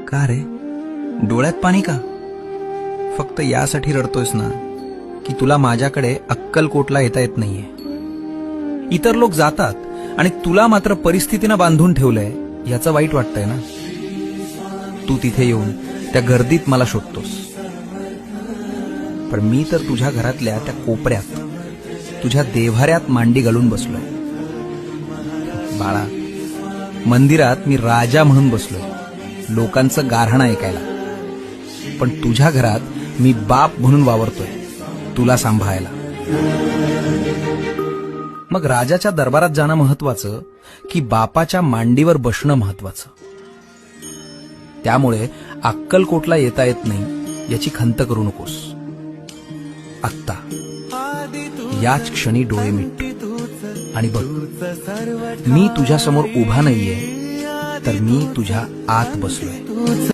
का रे, डोळ्यात पाणी का? फक्त यासाठी रडतोयस ना की तुला माझ्याकडे अक्कलकोटला येता येत नाहीये. इतर लोक जातात आणि तुला मात्र परिस्थितीनं बांधून ठेवलंय याचं वाईट वाटतंय ना. तू तिथे येऊन त्या गर्दीत मला शोधतोस, पण मी तर तुझ्या घरातल्या त्या कोपऱ्यात तुझ्या देव्हाऱ्यात मांडी घालून बसलोय. बाळा, मंदिरात मी राजा म्हणून बसलोय, लोकांचं गाऱ्हाणं ऐकायला. पण तुझ्या घरात मी बाप म्हणून वावरतोय, तुला सांभाळायला. मग राजाच्या दरबारात जाणं महत्वाचं की बापाच्या मांडीवर बसणं महत्वाचं? त्यामुळे अक्कलकोटला येता येत नाही याची खंत करू नकोस. आत्ता याच क्षणी डोळे मिट आणि बघ, मी तुझ्या समोर उभा नाहीये, तर मी तुझ्या आत बसलोय.